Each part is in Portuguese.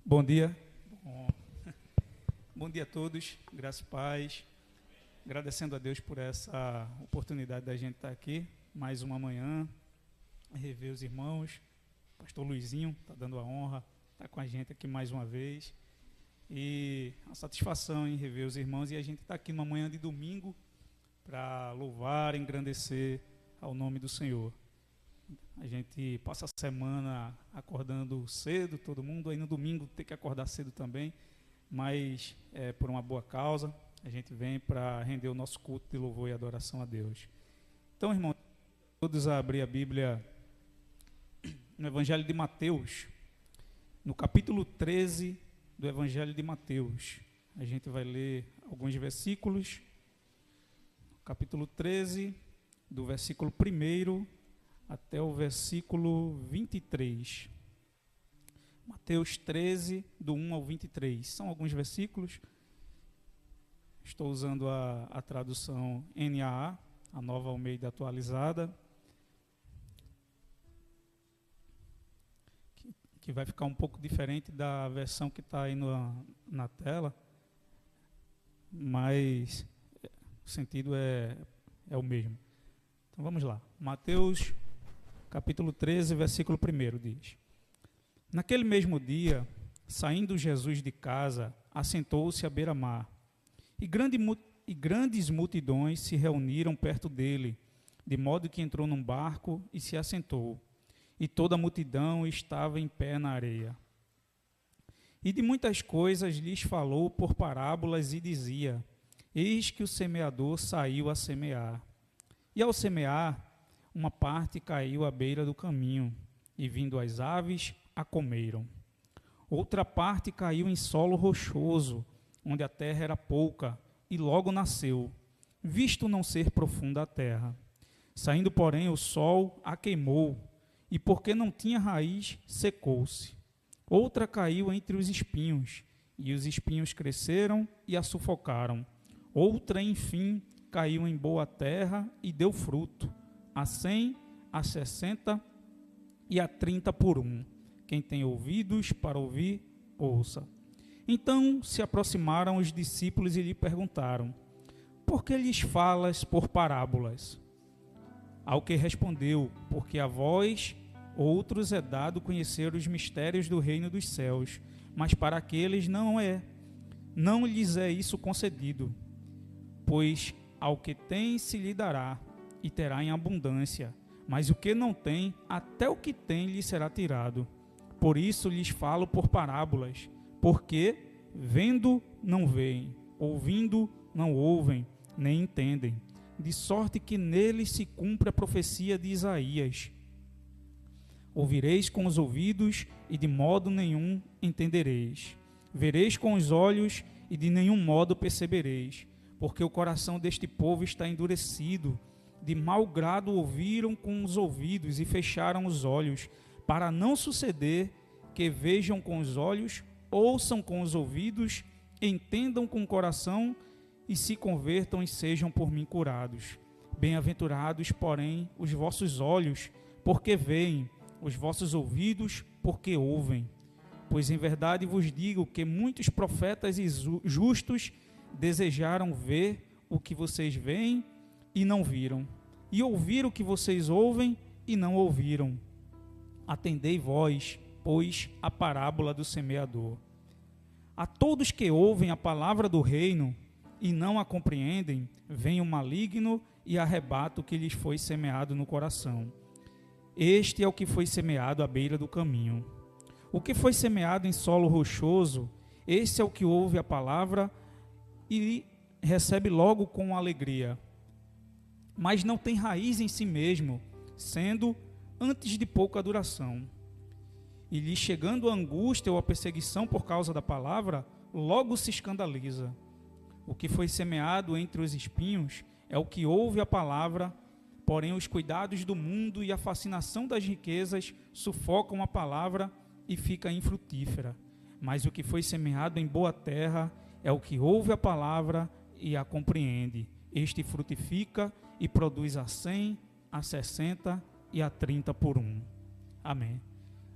Bom dia. Bom, bom dia a todos, graças e paz. Agradecendo a Deus por essa oportunidade da gente estar aqui, mais uma manhã, rever os irmãos. O pastor Luizinho está dando a honra, está com a gente aqui mais uma vez. E a satisfação em rever os irmãos, e a gente está aqui numa manhã de domingo para louvar, engrandecer ao nome do Senhor. A gente passa a semana acordando cedo, todo mundo, aí no domingo tem que acordar cedo também, mas é por uma boa causa. A gente vem para render o nosso culto de louvor e adoração a Deus. Então, irmãos, todos a abrir a Bíblia no Evangelho de Mateus, no capítulo 13 do Evangelho de Mateus. A gente vai ler alguns versículos, capítulo 13, do versículo 1 até o versículo 23. Mateus 13, do 1 ao 23. São alguns versículos. Estou usando a tradução NAA, a Nova Almeida Atualizada, que vai ficar um pouco diferente da versão que está aí na tela, mas o sentido é o mesmo. Então vamos lá. Mateus capítulo 13, versículo 1 diz: Naquele mesmo dia, saindo Jesus de casa, assentou-se à beira-mar, e grandes multidões se reuniram perto dele, de modo que entrou num barco e se assentou, e toda a multidão estava em pé na areia. E de muitas coisas lhes falou por parábolas e dizia: Eis que o semeador saiu a semear. E ao semear, uma parte caiu à beira do caminho, e vindo as aves, a comeram. Outra parte caiu em solo rochoso, onde a terra era pouca, e logo nasceu, visto não ser profunda a terra. Saindo, porém, o sol a queimou, e porque não tinha raiz, secou-se. Outra caiu entre os espinhos, e os espinhos cresceram e a sufocaram. Outra, enfim, caiu em boa terra e deu fruto, a 100, a 60 e a 30 por um. Quem tem ouvidos para ouvir, ouça. Então se aproximaram os discípulos e lhe perguntaram: Por que lhes falas por parábolas? Ao que respondeu: Porque a vós, outros, é dado conhecer os mistérios do reino dos céus, mas para aqueles não lhes é isso concedido. Pois ao que tem se lhe dará, e terá em abundância, mas o que não tem, até o que tem lhe será tirado. Por isso lhes falo por parábolas, porque vendo não veem, ouvindo não ouvem, nem entendem, de sorte que neles se cumpre a profecia de Isaías: Ouvireis com os ouvidos e de modo nenhum entendereis, vereis com os olhos e de nenhum modo percebereis, porque o coração deste povo está endurecido, de mau grado ouviram com os ouvidos e fecharam os olhos, para não suceder que vejam com os olhos, ouçam com os ouvidos, entendam com o coração e se convertam e sejam por mim curados. Bem-aventurados, porém, os vossos olhos, porque veem, os vossos ouvidos, porque ouvem. Pois em verdade vos digo que muitos profetas e justos desejaram ver o que vocês veem e não viram, e ouvir o que vocês ouvem e não ouviram. Atendei vós, pois, a parábola do semeador. A todos que ouvem a palavra do reino e não a compreendem, vem o maligno e arrebata o que lhes foi semeado no coração. Este é o que foi semeado à beira do caminho. O que foi semeado em solo rochoso, esse é o que ouve a palavra e recebe logo com alegria, mas não tem raiz em si mesmo, sendo antes de pouca duração. E lhe chegando a angústia ou a perseguição por causa da palavra, logo se escandaliza. O que foi semeado entre os espinhos é o que ouve a palavra, porém os cuidados do mundo e a fascinação das riquezas sufocam a palavra e fica infrutífera. Mas o que foi semeado em boa terra é o que ouve a palavra e a compreende. Este frutifica e produz a 100, a 60 e a 30 por um. Amém.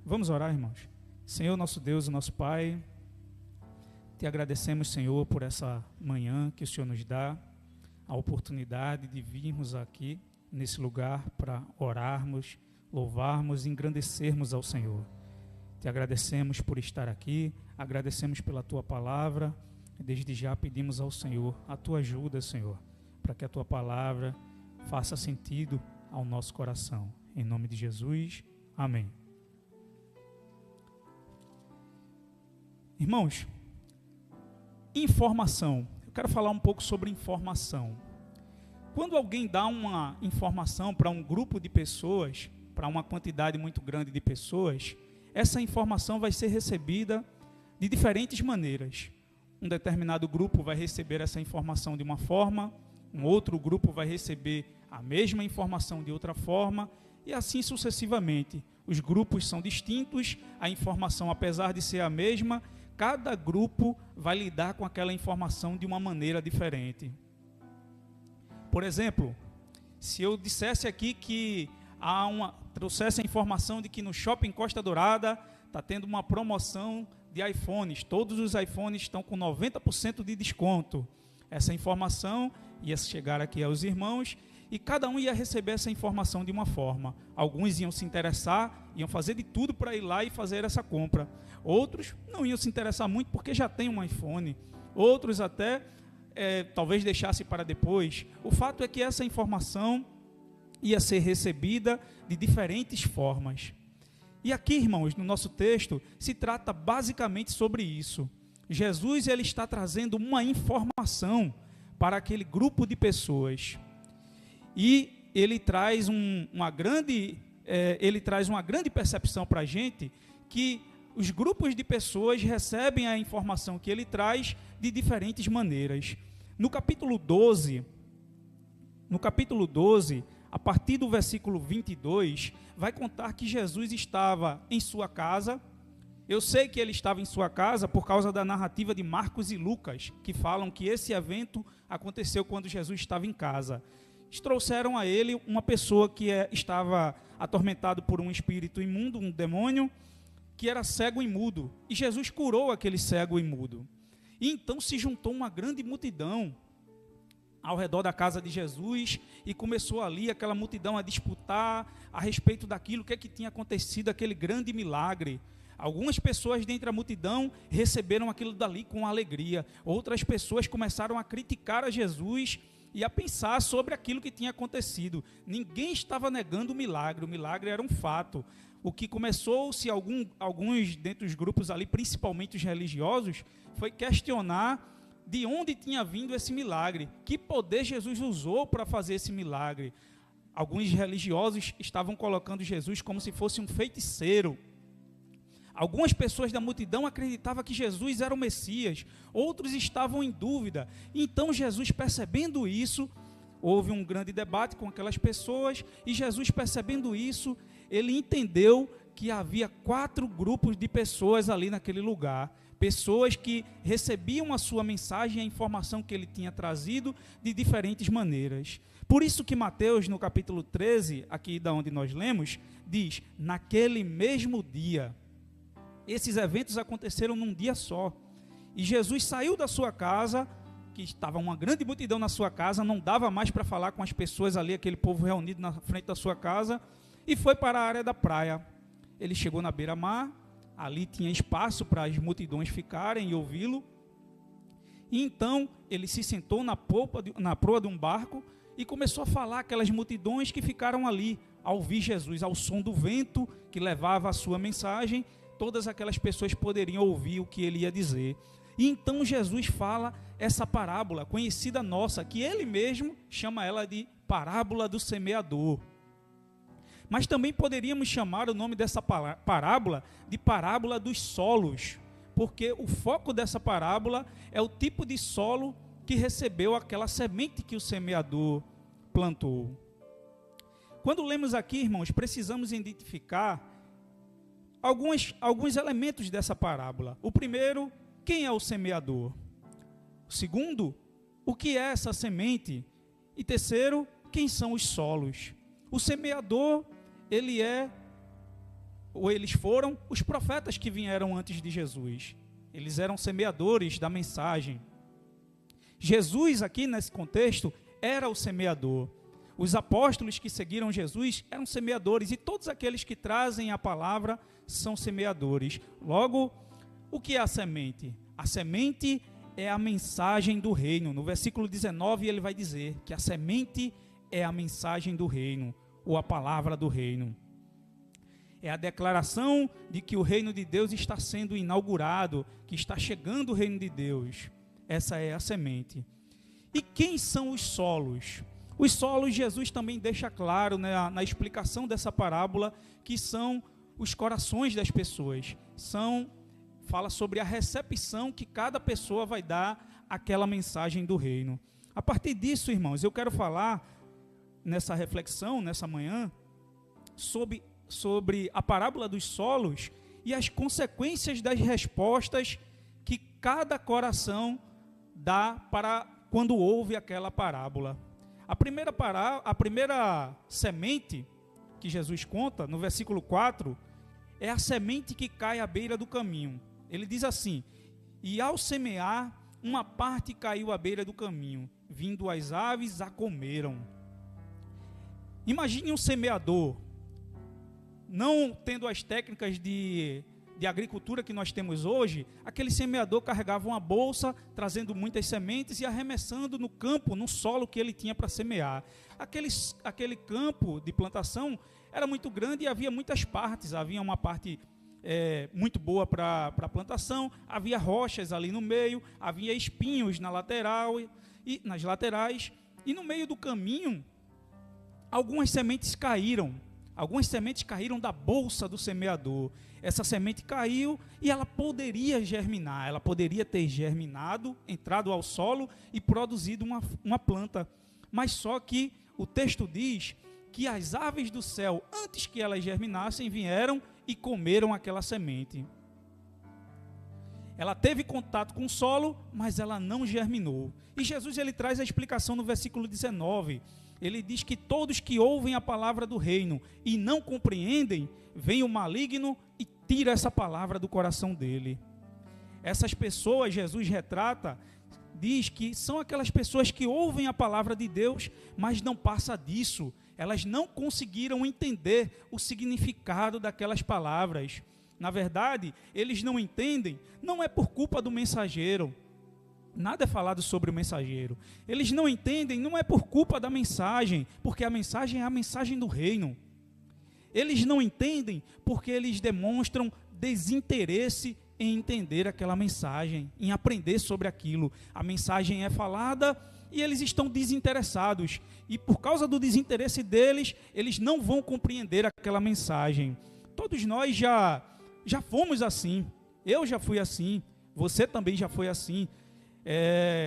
Vamos orar, irmãos. Senhor, nosso Deus e nosso Pai, te agradecemos, Senhor, por essa manhã que o Senhor nos dá, a oportunidade de virmos aqui, nesse lugar, para orarmos, louvarmos e engrandecermos ao Senhor. Te agradecemos por estar aqui, agradecemos pela Tua palavra, e desde já pedimos ao Senhor a Tua ajuda, Senhor, para que a Tua palavra faça sentido ao nosso coração. Em nome de Jesus, amém. Irmãos, informação. Eu quero falar um pouco sobre informação. Quando alguém dá uma informação para um grupo de pessoas, para uma quantidade muito grande de pessoas, essa informação vai ser recebida de diferentes maneiras. Um determinado grupo vai receber essa informação de uma forma, um outro grupo vai receber a mesma informação de outra forma, e assim sucessivamente. Os grupos são distintos, a informação, apesar de ser a mesma, cada grupo vai lidar com aquela informação de uma maneira diferente. Por exemplo, se eu dissesse aqui que trouxesse a informação de que no Shopping Costa Dourada está tendo uma promoção de iPhones, todos os iPhones estão com 90% de desconto. Essa informação ia chegar aqui aos irmãos e cada um ia receber essa informação de uma forma. Alguns iam se interessar, iam fazer de tudo para ir lá e fazer essa compra. Outros não iam se interessar muito porque já tem um iPhone. Outros até talvez deixasse para depois. O fato é que essa informação ia ser recebida de diferentes formas. E aqui, irmãos, no nosso texto, se trata basicamente sobre isso. Jesus, ele está trazendo uma informação para aquele grupo de pessoas. E ele traz uma grande percepção para a gente que os grupos de pessoas recebem a informação que ele traz de diferentes maneiras. No capítulo 12, a partir do versículo 22, vai contar que Jesus estava em sua casa. Eu sei que ele estava em sua casa por causa da narrativa de Marcos e Lucas, que falam que esse evento aconteceu quando Jesus estava em casa. Trouxeram a ele uma pessoa que estava atormentado por um espírito imundo, um demônio, que era cego e mudo. E Jesus curou aquele cego e mudo. E então se juntou uma grande multidão ao redor da casa de Jesus e começou ali aquela multidão a disputar a respeito daquilo que tinha acontecido, aquele grande milagre. Algumas pessoas dentre a multidão receberam aquilo dali com alegria. Outras pessoas começaram a criticar a Jesus e a pensar sobre aquilo que tinha acontecido. Ninguém estava negando o milagre era um fato. O que começou-se, alguns dentre os grupos ali, principalmente os religiosos, foi questionar de onde tinha vindo esse milagre, que poder Jesus usou para fazer esse milagre. Alguns religiosos estavam colocando Jesus como se fosse um feiticeiro. Algumas pessoas da multidão acreditavam que Jesus era o Messias, outros estavam em dúvida. Então Jesus, percebendo isso, houve um grande debate com aquelas pessoas, e Jesus, percebendo isso, ele entendeu que havia 4 grupos de pessoas ali naquele lugar. Pessoas que recebiam a sua mensagem, a informação que ele tinha trazido de diferentes maneiras. Por isso que Mateus, no capítulo 13, aqui da onde nós lemos, diz: naquele mesmo dia. Esses eventos aconteceram num dia só. E Jesus saiu da sua casa, que estava uma grande multidão na sua casa, não dava mais para falar com as pessoas ali, aquele povo reunido na frente da sua casa, e foi para a área da praia. Ele chegou na beira-mar, ali tinha espaço para as multidões ficarem e ouvi-lo. E então ele se sentou na proa de um barco e começou a falar aquelas multidões que ficaram ali, a ouvir Jesus, ao som do vento que levava a sua mensagem. Todas aquelas pessoas poderiam ouvir o que ele ia dizer. E então Jesus fala essa parábola conhecida nossa, que ele mesmo chama ela de parábola do semeador. Mas também poderíamos chamar o nome dessa parábola de parábola dos solos, porque o foco dessa parábola é o tipo de solo que recebeu aquela semente que o semeador plantou. Quando lemos aqui, irmãos, precisamos identificar alguns elementos dessa parábola. O primeiro, quem é o semeador? O segundo, o que é essa semente? E terceiro, quem são os solos? O semeador, ele é ou eles foram os profetas que vieram antes de Jesus. Eles eram semeadores da mensagem. Jesus, aqui nesse contexto, era o semeador. Os apóstolos que seguiram Jesus eram semeadores, e todos aqueles que trazem a palavra são semeadores. Logo, o que é a semente? A semente é a mensagem do reino. No versículo 19 ele vai dizer que a semente é a mensagem do reino, ou a palavra do reino. É a declaração de que o reino de Deus está sendo inaugurado, que está chegando o reino de Deus. Essa é a semente. E quem são os solos? Os solos, Jesus também deixa claro, né, na explicação dessa parábola, que são os corações das pessoas. Fala sobre a recepção que cada pessoa vai dar àquela mensagem do reino. A partir disso, irmãos, eu quero falar nessa reflexão, nessa manhã, sobre a parábola dos solos e as consequências das respostas que cada coração dá para quando ouve aquela parábola. A primeira semente que Jesus conta, no versículo 4, é a semente que cai à beira do caminho. Ele diz assim: e ao semear, uma parte caiu à beira do caminho, vindo as aves a comeram. Imagine um semeador, não tendo as técnicas de agricultura que nós temos hoje. Aquele semeador carregava uma bolsa, trazendo muitas sementes e arremessando no campo, no solo que ele tinha para semear. Aquele campo de plantação era muito grande e havia muitas partes. Havia uma parte muito boa para a plantação, havia rochas ali no meio, havia espinhos nas laterais, e no meio do caminho, algumas sementes caíram da bolsa do semeador. Essa semente caiu e ela poderia germinar, ela poderia ter germinado, entrado ao solo e produzido uma planta. Mas só que o texto diz que as aves do céu, antes que elas germinassem, vieram e comeram aquela semente. Ela teve contato com o solo, mas ela não germinou. E Jesus ele traz a explicação no versículo 19. Ele diz que todos que ouvem a palavra do reino e não compreendem, vem o maligno e tira essa palavra do coração dele. Essas pessoas, Jesus retrata, diz que são aquelas pessoas que ouvem a palavra de Deus, mas não passa disso. Elas não conseguiram entender o significado daquelas palavras. Na verdade, eles não entendem, não é por culpa do mensageiro. Nada é falado sobre o mensageiro. Eles não entendem, não é por culpa da mensagem, porque a mensagem é a mensagem do reino. Eles não entendem porque eles demonstram desinteresse em entender aquela mensagem, em aprender sobre aquilo. A mensagem é falada e eles estão desinteressados. E por causa do desinteresse deles, eles não vão compreender aquela mensagem. Todos nós já fomos assim. Eu já fui assim. Você também já foi assim.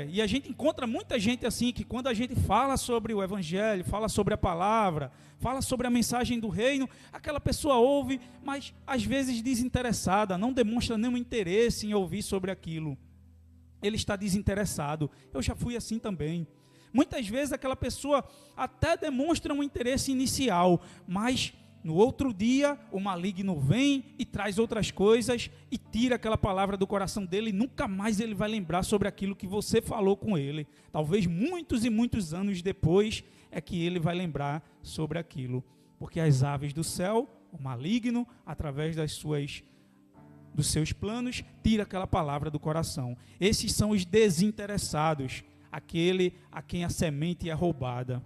E a gente encontra muita gente assim, que quando a gente fala sobre o evangelho, fala sobre a palavra, fala sobre a mensagem do reino, aquela pessoa ouve, mas às vezes desinteressada, não demonstra nenhum interesse em ouvir sobre aquilo. Ele está desinteressado. Eu já fui assim também. Muitas vezes aquela pessoa até demonstra um interesse inicial, mas no outro dia, o maligno vem e traz outras coisas e tira aquela palavra do coração dele, e nunca mais ele vai lembrar sobre aquilo que você falou com ele. Talvez muitos e muitos anos depois é que ele vai lembrar sobre aquilo. Porque as aves do céu, o maligno, através dos seus planos, tira aquela palavra do coração. Esses são os desinteressados, aquele a quem a semente é roubada.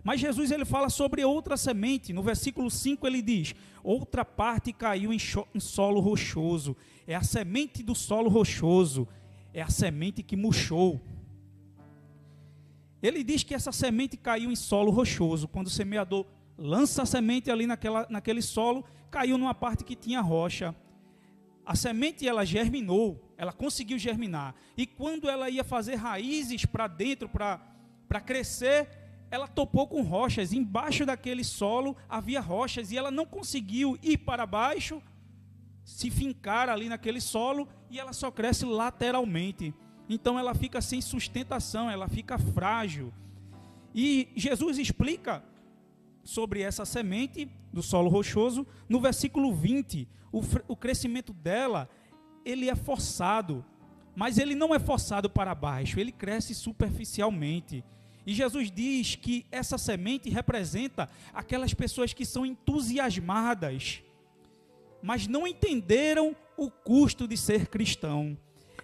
Mas Jesus ele fala sobre outra semente. No versículo 5 ele diz: outra parte caiu em solo rochoso. É a semente do solo rochoso. É a semente que murchou. Ele diz que essa semente caiu em solo rochoso. Quando o semeador lança a semente ali naquele solo, caiu numa parte que tinha rocha. A semente ela germinou, ela conseguiu germinar. E quando ela ia fazer raízes para dentro, para crescer, ela topou com rochas. Embaixo daquele solo havia rochas e ela não conseguiu ir para baixo, se fincar ali naquele solo, e ela só cresce lateralmente. Então ela fica sem sustentação, ela fica frágil. E Jesus explica sobre essa semente do solo rochoso. No versículo 20, o crescimento dela, ele é forçado, mas ele não é forçado para baixo, ele cresce superficialmente. E Jesus diz que essa semente representa aquelas pessoas que são entusiasmadas, mas não entenderam o custo de ser cristão.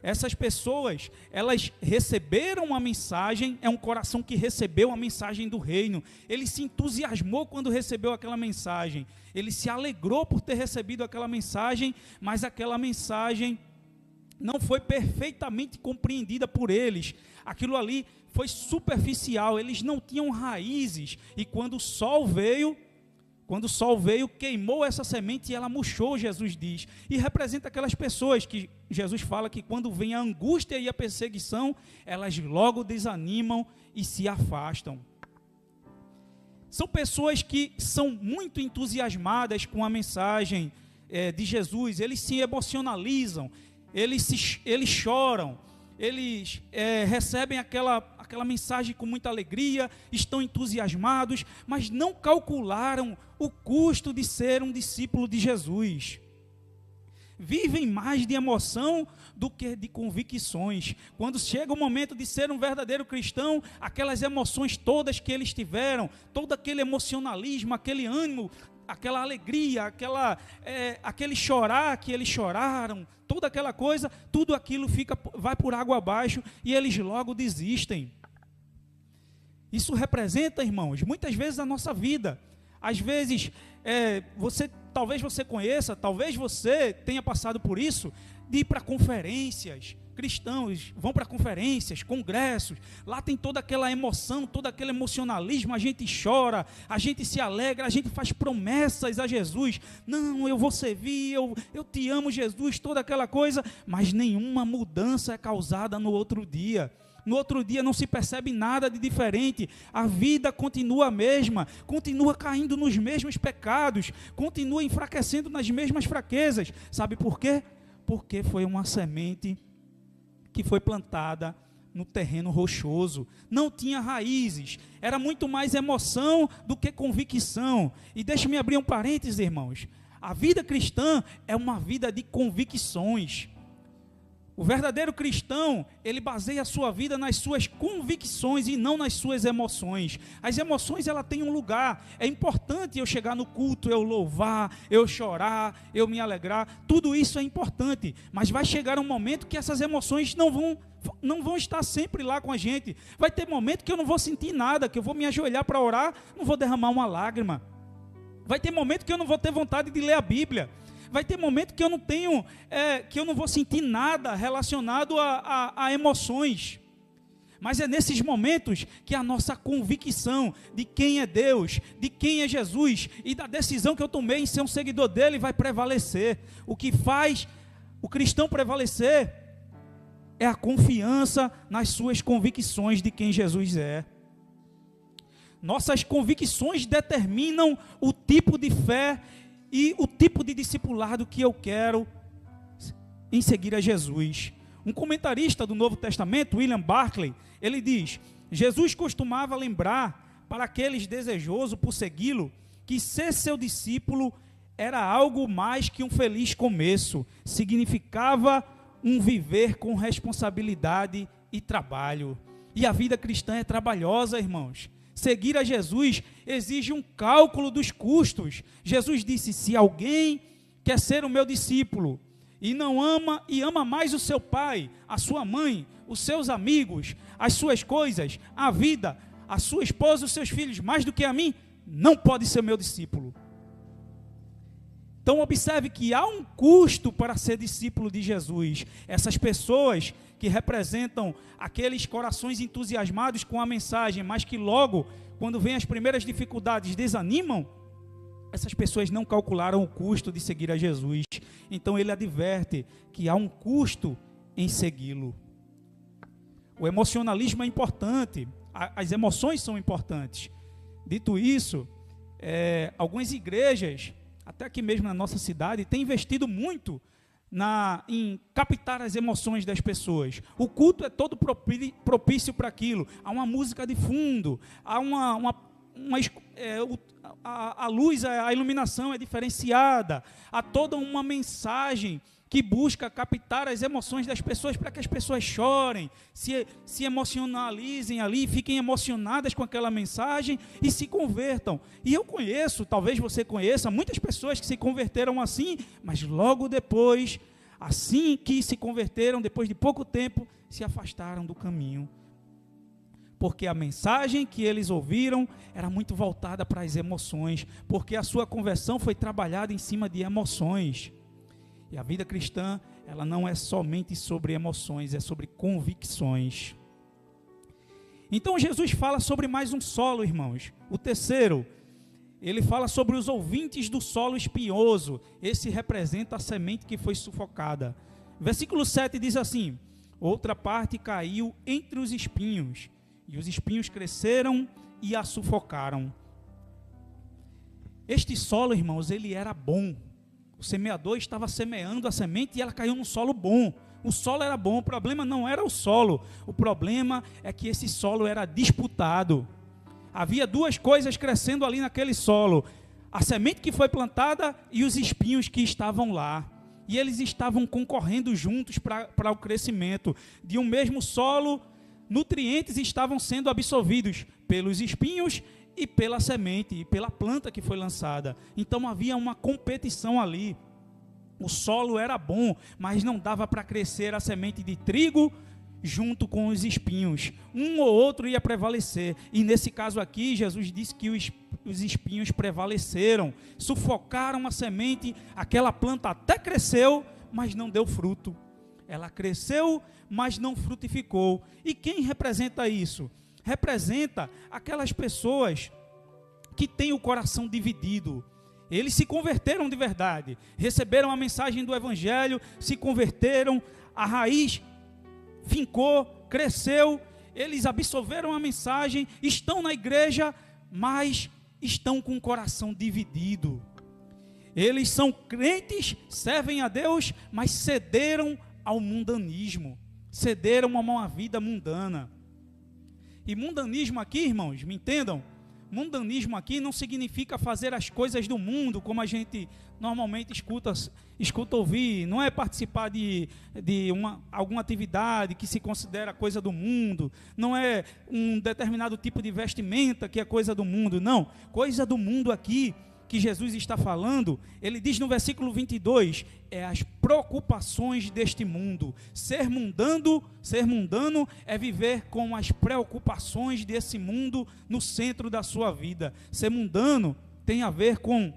Essas pessoas, elas receberam a mensagem, é um coração que recebeu a mensagem do reino. Ele se entusiasmou quando recebeu aquela mensagem. Ele se alegrou por ter recebido aquela mensagem, mas aquela mensagem não foi perfeitamente compreendida por eles. Aquilo ali foi superficial, eles não tinham raízes. E quando o sol veio, queimou essa semente e ela murchou, Jesus diz. E representa aquelas pessoas que Jesus fala que quando vem a angústia e a perseguição, elas logo desanimam e se afastam. São pessoas que são muito entusiasmadas com a mensagem de Jesus, eles se emocionalizam, eles choram, eles recebem aquela mensagem com muita alegria, estão entusiasmados, mas não calcularam o custo de ser um discípulo de Jesus. Vivem mais de emoção do que de convicções. Quando chega o momento de ser um verdadeiro cristão, aquelas emoções todas que eles tiveram, todo aquele emocionalismo, aquele ânimo, aquela alegria, aquele chorar que eles choraram, toda aquela coisa, tudo aquilo vai por água abaixo e eles logo desistem. Isso representa, irmãos, muitas vezes a nossa vida. Às vezes, talvez você conheça, talvez você tenha passado por isso, de ir para conferências. Cristãos vão para conferências, congressos, lá tem toda aquela emoção, todo aquele emocionalismo, a gente chora, a gente se alegra, a gente faz promessas a Jesus. Não, eu vou servir, eu te amo, Jesus, toda aquela coisa, mas nenhuma mudança é causada no outro dia. No outro dia não se percebe nada de diferente, a vida continua a mesma, continua caindo nos mesmos pecados, continua enfraquecendo nas mesmas fraquezas. Sabe por quê? Porque foi uma semente que foi plantada no terreno rochoso, não tinha raízes, era muito mais emoção do que convicção. E deixe-me abrir um parênteses, irmãos, a vida cristã é uma vida de convicções. O verdadeiro cristão, ele baseia a sua vida nas suas convicções e não nas suas emoções. As emoções, ela tem um lugar. É importante eu chegar no culto, eu louvar, eu chorar, eu me alegrar. Tudo isso é importante. Mas vai chegar um momento que essas emoções não vão estar sempre lá com a gente. Vai ter momento que eu não vou sentir nada, que eu vou me ajoelhar para orar, não vou derramar uma lágrima. Vai ter momento que eu não vou ter vontade de ler a Bíblia. Vai ter momento que eu não vou sentir nada relacionado a emoções. Mas é nesses momentos que a nossa convicção de quem é Deus, de quem é Jesus e da decisão que eu tomei em ser um seguidor dele vai prevalecer. O que faz o cristão prevalecer é a confiança nas suas convicções de quem Jesus é. Nossas convicções determinam o tipo de fé e o tipo de discipulado que eu quero em seguir a Jesus. Um comentarista do Novo Testamento, William Barclay, ele diz: Jesus costumava lembrar para aqueles desejosos por segui-lo que ser seu discípulo era algo mais que um feliz começo, significava um viver com responsabilidade e trabalho. E a vida cristã é trabalhosa, irmãos. Seguir a Jesus exige um cálculo dos custos. Jesus disse: se alguém quer ser o meu discípulo e não ama mais o seu pai, a sua mãe, os seus amigos, as suas coisas, a vida, a sua esposa, os seus filhos, mais do que a mim, não pode ser meu discípulo. Então observe que há um custo para ser discípulo de Jesus. Essas pessoas que representam aqueles corações entusiasmados com a mensagem, mas que logo, quando vêm as primeiras dificuldades, desanimam, essas pessoas não calcularam o custo de seguir a Jesus. Então ele adverte que há um custo em segui-lo. O emocionalismo é importante, as emoções são importantes. Dito isso, algumas igrejas, até aqui mesmo na nossa cidade, têm investido muito em captar as emoções das pessoas. O culto é todo propício para aquilo. Há uma música de fundo, há a luz, a iluminação é diferenciada, há toda uma mensagem que busca captar as emoções das pessoas para que as pessoas chorem, se emocionalizem ali, fiquem emocionadas com aquela mensagem e se convertam. E eu conheço, talvez você conheça, muitas pessoas que se converteram assim, mas logo depois, assim que se converteram, depois de pouco tempo, se afastaram do caminho. Porque a mensagem que eles ouviram era muito voltada para as emoções, porque a sua conversão foi trabalhada em cima de emoções. E a vida cristã, ela não é somente sobre emoções, é sobre convicções. Então Jesus fala sobre mais um solo, irmãos. O terceiro, ele fala sobre os ouvintes do solo espinhoso. Esse representa a semente que foi sufocada. Versículo 7 diz assim: outra parte caiu entre os espinhos, e os espinhos cresceram e a sufocaram. Este solo, irmãos, ele era bom. O semeador estava semeando a semente e ela caiu num solo bom. O solo era bom, o problema não era o solo. O problema é que esse solo era disputado. Havia duas coisas crescendo ali naquele solo: a semente que foi plantada e os espinhos que estavam lá. E eles estavam concorrendo juntos para o crescimento. De um mesmo solo, nutrientes estavam sendo absorvidos pelos espinhos e pela semente, e pela planta que foi lançada. Então havia uma competição ali. O solo era bom, mas não dava para crescer a semente de trigo junto com os espinhos. Um ou outro ia prevalecer. E nesse caso aqui, Jesus disse que os espinhos prevaleceram, sufocaram a semente. Aquela planta até cresceu, mas não deu fruto. Ela cresceu, mas não frutificou. E quem representa isso? Representa aquelas pessoas que têm o coração dividido. Eles se converteram de verdade, receberam a mensagem do Evangelho, se converteram, a raiz fincou, cresceu, eles absorveram a mensagem, estão na igreja, mas estão com o coração dividido. Eles são crentes, servem a Deus, mas cederam ao mundanismo, cederam a uma vida mundana. E mundanismo aqui, irmãos, me entendam, mundanismo aqui não significa fazer as coisas do mundo, como a gente normalmente escuta ouvir, não é participar de alguma atividade que se considera coisa do mundo, não é um determinado tipo de vestimenta que é coisa do mundo, não. Coisa do mundo aqui, que Jesus está falando, ele diz no versículo 22, é as preocupações deste mundo. Ser mundano é viver com as preocupações desse mundo no centro da sua vida. Ser mundano tem a ver com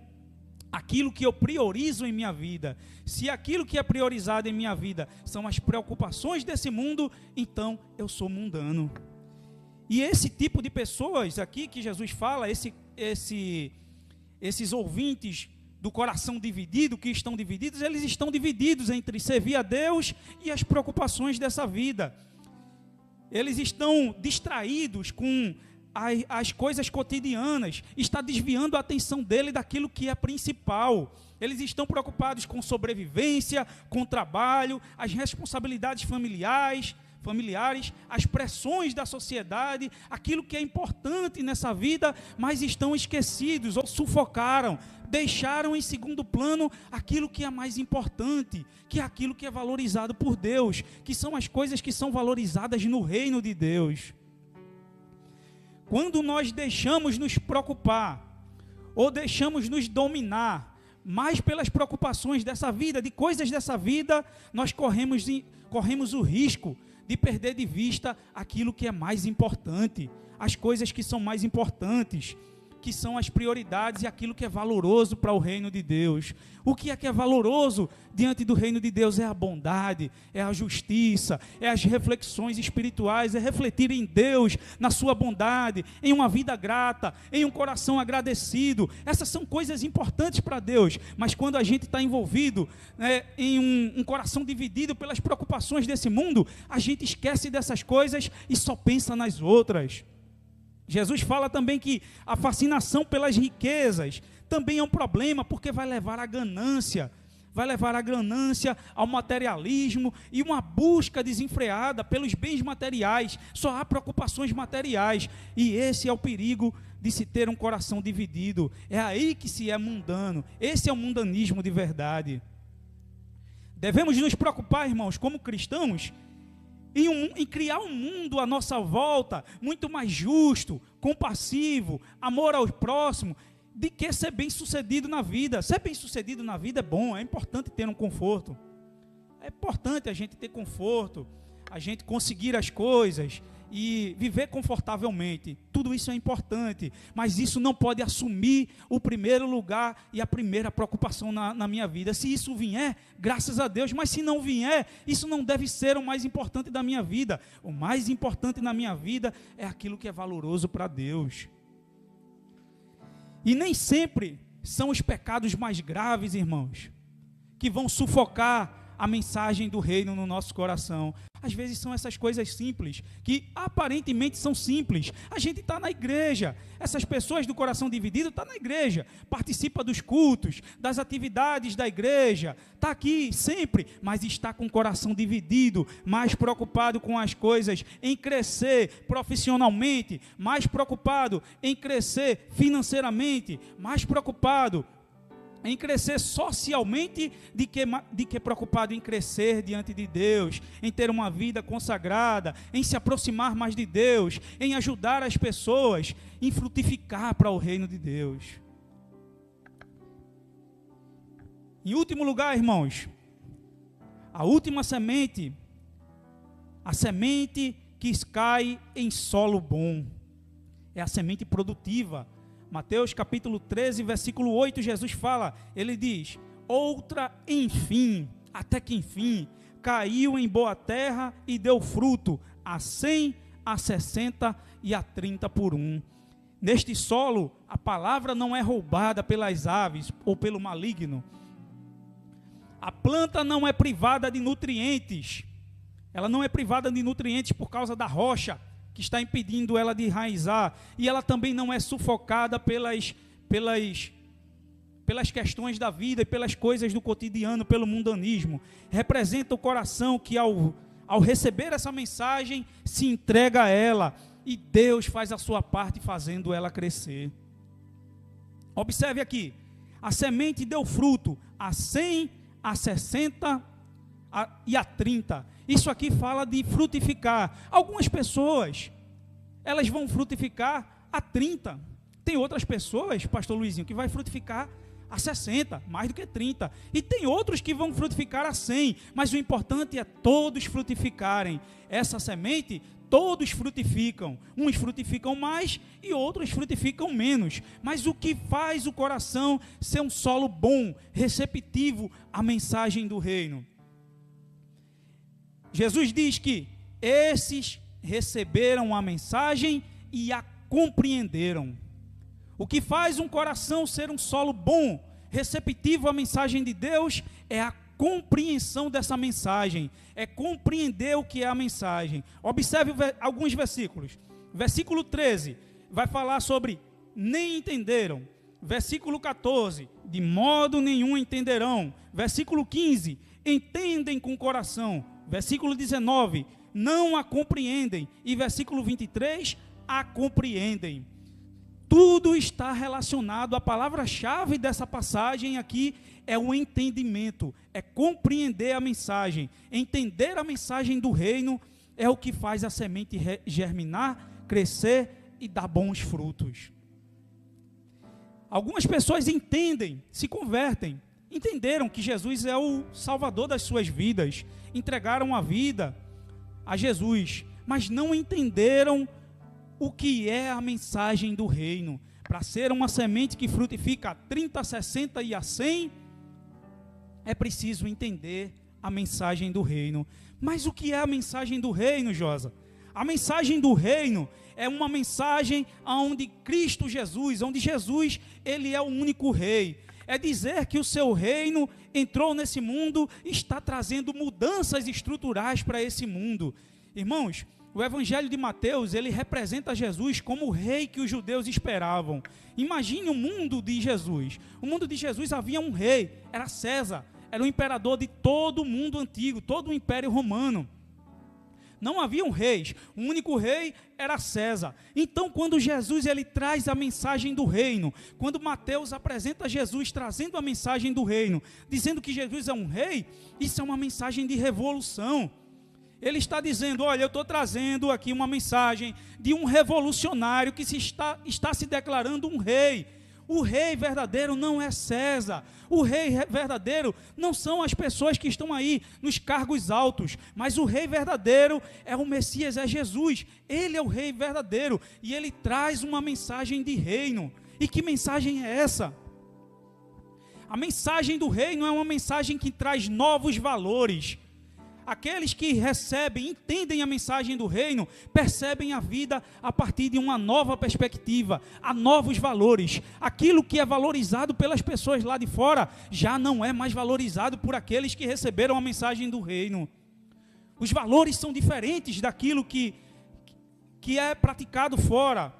aquilo que eu priorizo em minha vida. Se aquilo que é priorizado em minha vida são as preocupações desse mundo, então eu sou mundano. E esse tipo de pessoas aqui que Jesus fala, esses ouvintes do coração dividido, que estão divididos, eles estão divididos entre servir a Deus e as preocupações dessa vida. Eles estão distraídos com as coisas cotidianas, está desviando a atenção dele daquilo que é principal. Eles estão preocupados com sobrevivência, com trabalho, as responsabilidades familiares, as pressões da sociedade, aquilo que é importante nessa vida, mas estão esquecidos ou sufocaram, deixaram em segundo plano aquilo que é mais importante, que é aquilo que é valorizado por Deus, que são as coisas que são valorizadas no reino de Deus. Quando nós deixamos nos preocupar, ou deixamos nos dominar, mais pelas preocupações dessa vida, de coisas dessa vida, nós corremos o risco de perder de vista aquilo que é mais importante, as coisas que são mais importantes, que são as prioridades e aquilo que é valoroso para o reino de Deus. O que é valoroso diante do reino de Deus é a bondade, é a justiça, é as reflexões espirituais, é refletir em Deus, na sua bondade, em uma vida grata, em um coração agradecido. Essas são coisas importantes para Deus, mas quando a gente está envolvido em um coração dividido pelas preocupações desse mundo, a gente esquece dessas coisas e só pensa nas outras. Jesus fala também que a fascinação pelas riquezas também é um problema, porque vai levar à ganância, vai levar à ganância, ao materialismo e uma busca desenfreada pelos bens materiais. Só há preocupações materiais, e esse é o perigo de se ter um coração dividido. É aí que se é mundano. Esse é o mundanismo de verdade. Devemos nos preocupar, irmãos, como cristãos, em criar um mundo à nossa volta muito mais justo, compassivo, amor ao próximo, de que ser bem-sucedido na vida. Ser bem-sucedido na vida é bom, é importante ter um conforto. É importante a gente ter conforto, a gente conseguir as coisas e viver confortavelmente. Tudo isso é importante, mas isso não pode assumir o primeiro lugar e a primeira preocupação na minha vida. Se isso vier, graças a Deus, mas se não vier, isso não deve ser o mais importante da minha vida. O mais importante na minha vida é aquilo que é valoroso para Deus. E nem sempre são os pecados mais graves, irmãos, que vão sufocar a mensagem do reino no nosso coração. Às vezes são essas coisas simples, que aparentemente são simples. A gente está na igreja, essas pessoas do coração dividido estão na igreja, participa dos cultos, das atividades da igreja, está aqui sempre, mas está com o coração dividido, mais preocupado com as coisas, em crescer profissionalmente, mais preocupado em crescer financeiramente, mais preocupado em crescer socialmente de que preocupado em crescer diante de Deus, em ter uma vida consagrada, em se aproximar mais de Deus, em ajudar as pessoas, em frutificar para o reino de Deus. Em último lugar, irmãos, a última semente, a semente que cai em solo bom, é a semente produtiva. Mateus capítulo 13, versículo 8, Jesus fala, ele diz: outra, enfim, até que enfim, caiu em boa terra e deu fruto, a 100, a 60 e a 30 por um. Neste solo, a palavra não é roubada pelas aves ou pelo maligno. A planta não é privada de nutrientes. Ela não é privada de nutrientes por causa da rocha que está impedindo ela de enraizar, e ela também não é sufocada pelas questões da vida e pelas coisas do cotidiano, pelo mundanismo. Representa o coração que ao receber essa mensagem, se entrega a ela, e Deus faz a sua parte fazendo ela crescer. Observe aqui, a semente deu fruto a 100, a 60 e a 30. Isso aqui fala de frutificar. Algumas pessoas, elas vão frutificar a 30. Tem outras pessoas, pastor Luizinho, que vai frutificar a 60, mais do que 30. E tem outros que vão frutificar a 100. Mas o importante é todos frutificarem. Essa semente, todos frutificam. Uns frutificam mais e outros frutificam menos. Mas o que faz o coração ser um solo bom, receptivo à mensagem do reino? Jesus diz que esses receberam a mensagem e a compreenderam. O que faz um coração ser um solo bom, receptivo à mensagem de Deus, é a compreensão dessa mensagem, é compreender o que é a mensagem. Observe alguns versículos. Versículo 13 vai falar sobre nem entenderam. Versículo 14, de modo nenhum entenderão. Versículo 15, entendem com o coração. Versículo 19, não a compreendem. E versículo 23, a compreendem. Tudo está relacionado. A palavra-chave dessa passagem aqui é o entendimento, é compreender a mensagem. Entender a mensagem do reino é o que faz a semente germinar, crescer e dar bons frutos. Algumas pessoas entendem, se convertem, entenderam que Jesus é o Salvador das suas vidas, entregaram a vida a Jesus, mas não entenderam o que é a mensagem do reino. Para ser uma semente que frutifica a 30, a 60 e a 100, é preciso entender a mensagem do reino. Mas o que é a mensagem do reino, Josa? A mensagem do reino é uma mensagem onde Cristo Jesus, onde Jesus, ele é o único rei. É dizer que o seu reino entrou nesse mundo e está trazendo mudanças estruturais para esse mundo. Irmãos, o Evangelho de Mateus, ele representa Jesus como o rei que os judeus esperavam. Imagine o mundo de Jesus. O mundo de Jesus havia um rei, era César, era o imperador de todo o mundo antigo, todo o Império Romano. Não haviam reis, o único rei era César. Então, quando Jesus ele traz a mensagem do reino, quando Mateus apresenta Jesus trazendo a mensagem do reino, dizendo que Jesus é um rei, isso é uma mensagem de revolução. Ele está dizendo, olha, eu estou trazendo aqui uma mensagem de um revolucionário que está se declarando um rei. O rei verdadeiro não é César. O rei verdadeiro não são as pessoas que estão aí nos cargos altos, mas o rei verdadeiro é o Messias, é Jesus. Ele é o rei verdadeiro e ele traz uma mensagem de reino. E que mensagem é essa? A mensagem do reino é uma mensagem que traz novos valores. Aqueles que recebem, entendem a mensagem do reino, percebem a vida a partir de uma nova perspectiva, a novos valores. Aquilo que é valorizado pelas pessoas lá de fora, já não é mais valorizado por aqueles que receberam a mensagem do reino. Os valores são diferentes daquilo que é praticado fora.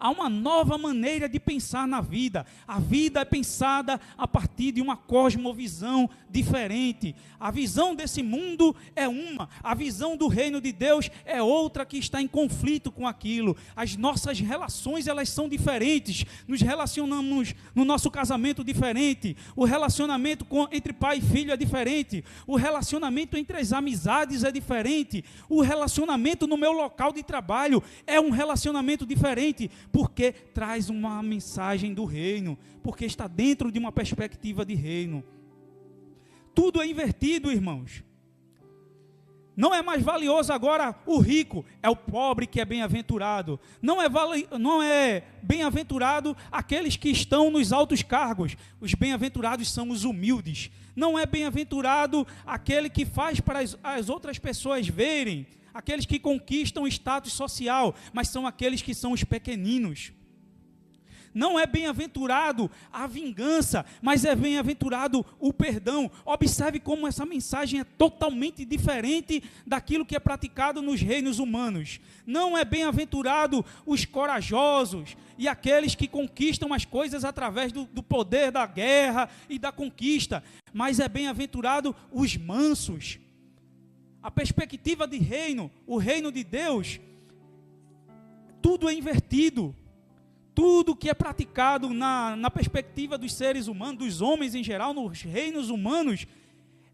Há uma nova maneira de pensar na vida. A vida é pensada a partir de uma cosmovisão diferente. A visão desse mundo é uma, a visão do reino de Deus é outra que está em conflito com aquilo. As nossas relações, elas são diferentes. Nos relacionamos no nosso casamento diferente. O relacionamento entre pai e filho é diferente. O relacionamento entre as amizades é diferente. O relacionamento no meu local de trabalho é um relacionamento diferente. Porque traz uma mensagem do reino, porque está dentro de uma perspectiva de reino. Tudo é invertido, irmãos. Não é mais valioso agora o rico, é o pobre que é bem-aventurado. Não é bem-aventurado aqueles que estão nos altos cargos. Os bem-aventurados são os humildes. Não é bem-aventurado aquele que faz para as outras pessoas verem, aqueles que conquistam status social, mas são aqueles que são os pequeninos. Não é bem-aventurado a vingança, mas é bem-aventurado o perdão. Observe como essa mensagem é totalmente diferente daquilo que é praticado nos reinos humanos. Não é bem-aventurado os corajosos e aqueles que conquistam as coisas através do poder da guerra e da conquista, mas é bem-aventurado os mansos. A perspectiva de reino, o reino de Deus, tudo é invertido. Tudo que é praticado na perspectiva dos seres humanos, dos homens em geral, nos reinos humanos,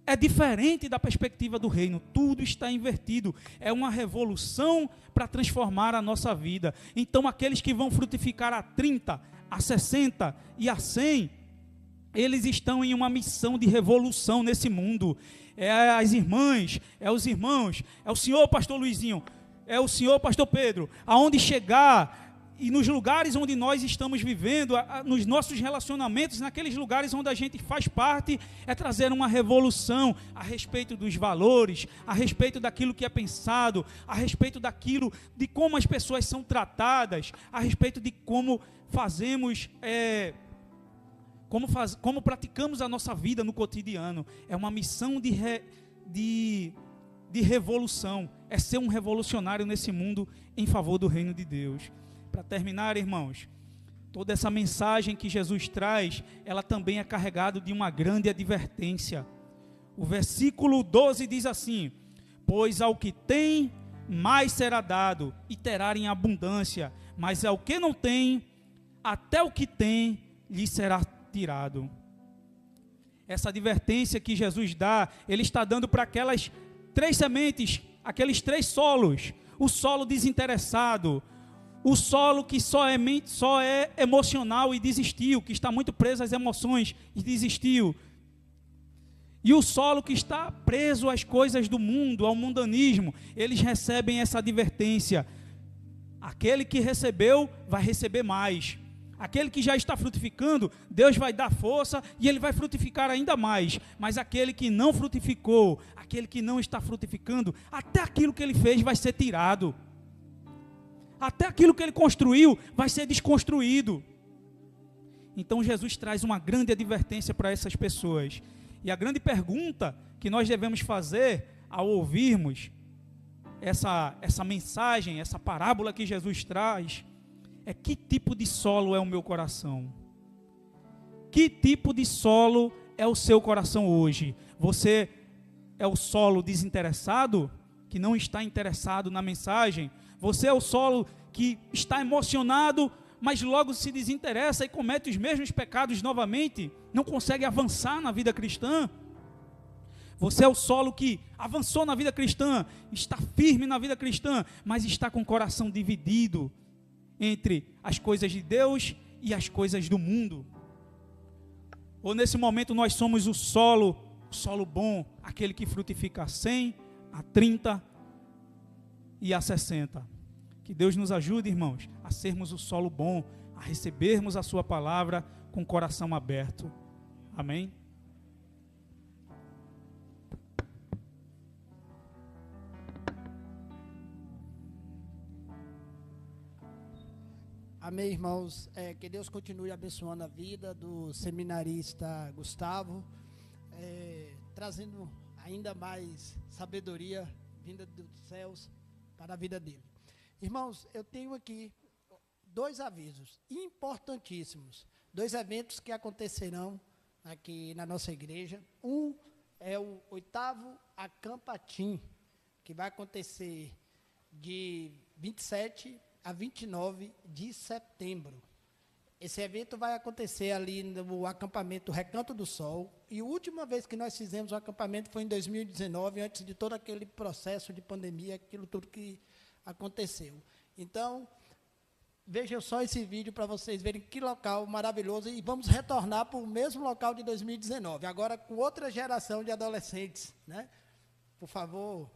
é diferente da perspectiva do reino. Tudo está invertido. É uma revolução para transformar a nossa vida. Então, aqueles que vão frutificar a 30, a 60 e a 100, eles estão em uma missão de revolução nesse mundo. É as irmãs, é os irmãos, é o senhor pastor Luizinho, é o senhor pastor Pedro, aonde chegar e nos lugares onde nós estamos vivendo, nos nossos relacionamentos, naqueles lugares onde a gente faz parte, é trazer uma revolução a respeito dos valores, a respeito daquilo que é pensado, a respeito daquilo, de como as pessoas são tratadas, a respeito de como fazemos, como praticamos a nossa vida no cotidiano. É uma missão de revolução, é ser um revolucionário nesse mundo em favor do reino de Deus. Para terminar, irmãos, toda essa mensagem que Jesus traz, ela também é carregada de uma grande advertência. O versículo 12 diz assim: pois ao que tem, mais será dado, e terá em abundância, mas ao que não tem, até o que tem, lhe será tirado. Essa advertência que Jesus dá, ele está dando para aquelas 3 sementes, aqueles 3 solos: o solo desinteressado, o solo que só é emocional e desistiu, que está muito preso às emoções e desistiu. E o solo que está preso às coisas do mundo, ao mundanismo, eles recebem essa advertência. Aquele que recebeu, vai receber mais. Aquele que já está frutificando, Deus vai dar força e ele vai frutificar ainda mais. Mas aquele que não frutificou, aquele que não está frutificando, até aquilo que ele fez vai ser tirado. Até aquilo que ele construiu vai ser desconstruído. Então Jesus traz uma grande advertência para essas pessoas. E a grande pergunta que nós devemos fazer ao ouvirmos essa mensagem, essa parábola que Jesus traz, é: que tipo de solo é o meu coração? Que tipo de solo é o seu coração hoje? Você é o solo desinteressado, que não está interessado na mensagem? Você é o solo que está emocionado, mas logo se desinteressa e comete os mesmos pecados novamente? Não consegue avançar na vida cristã? Você é o solo que avançou na vida cristã, está firme na vida cristã, mas está com o coração dividido entre as coisas de Deus e as coisas do mundo? Ou nesse momento nós somos o solo bom, aquele que frutifica a 100, a 30 e a 60. Que Deus nos ajude, irmãos, a sermos o solo bom, a recebermos a sua palavra com o coração aberto. Amém? Amém, irmãos. Que Deus continue abençoando a vida do seminarista Gustavo, trazendo ainda mais sabedoria vinda dos céus para a vida dele. Irmãos, eu tenho aqui 2 avisos importantíssimos, 2 eventos que acontecerão aqui na nossa igreja. Um é o 8º Acampatim, que vai acontecer de 27 a 29 de setembro. Esse evento vai acontecer ali no acampamento Recanto do Sol, e a última vez que nós fizemos o acampamento foi em 2019, antes de todo aquele processo de pandemia, aquilo tudo que aconteceu. Então, vejam só esse vídeo para vocês verem que local maravilhoso, e vamos retornar para o mesmo local de 2019, agora com outra geração de adolescentes, né? Por favor.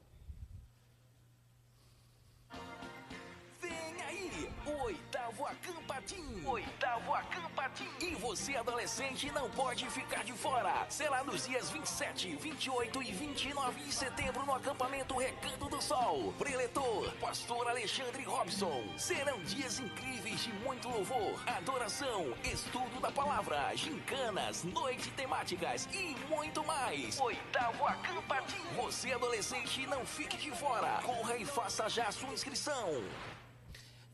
Oitavo Acampatim. E você, adolescente, não pode ficar de fora. Será nos dias 27, 28 e 29 de setembro no acampamento Recanto do Sol. Preletor, pastor Alexandre Robson. Serão dias incríveis de muito louvor, adoração, estudo da palavra, gincanas, noites temáticas e muito mais. 8º Acampatim. Você, adolescente, não fique de fora. Corra e faça já a sua inscrição.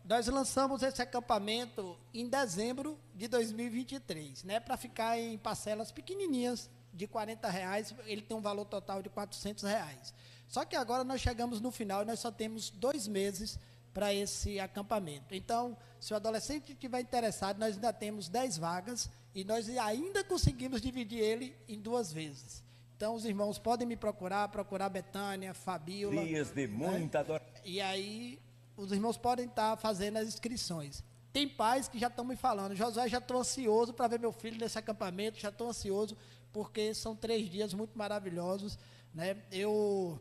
Nós lançamos esse acampamento em dezembro de 2023, né, para ficar em parcelas pequenininhas de R$40, ele tem um valor total de R$400. Só que agora nós chegamos no final e nós só temos 2 meses para esse acampamento. Então, se o adolescente estiver interessado, nós ainda temos 10 vagas e nós ainda conseguimos dividir ele em 2 vezes. Então, os irmãos podem me procurar Betânia, Fabíola. Dias de muita adoração. E aí, os irmãos podem estar fazendo as inscrições. Tem pais que já estão me falando: Josué, já estou ansioso para ver meu filho nesse acampamento, já estou ansioso, porque são 3 dias muito maravilhosos, né? Eu,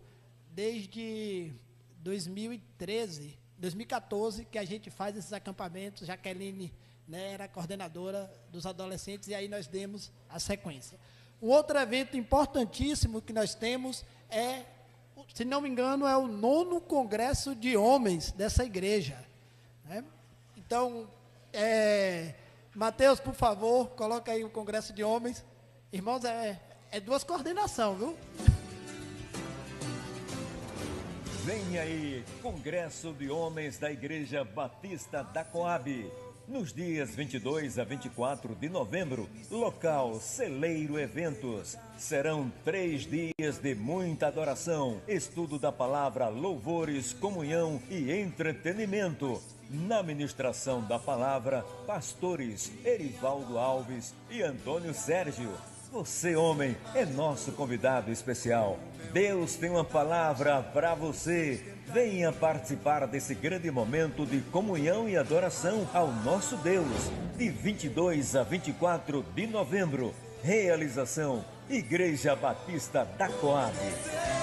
desde 2014, que a gente faz esses acampamentos, Jaqueline, né, era a coordenadora dos adolescentes, e aí nós demos a sequência. Um outro evento importantíssimo que nós temos é, se não me engano, é o 9º Congresso de Homens dessa igreja, né? Então, Mateus, por favor, coloca aí o Congresso de Homens. Irmãos, é 2 coordenações, viu? Vem aí, Congresso de Homens da Igreja Batista da Coab. Nos dias 22 a 24 de novembro, local Celeiro Eventos. Serão 3 dias de muita adoração, estudo da palavra, louvores, comunhão e entretenimento. Na ministração da palavra, pastores Erivaldo Alves e Antônio Sérgio. Você, homem, é nosso convidado especial. Deus tem uma palavra para você. Venha participar desse grande momento de comunhão e adoração ao nosso Deus. De 22 a 24 de novembro. Realização: Igreja Batista da Coab.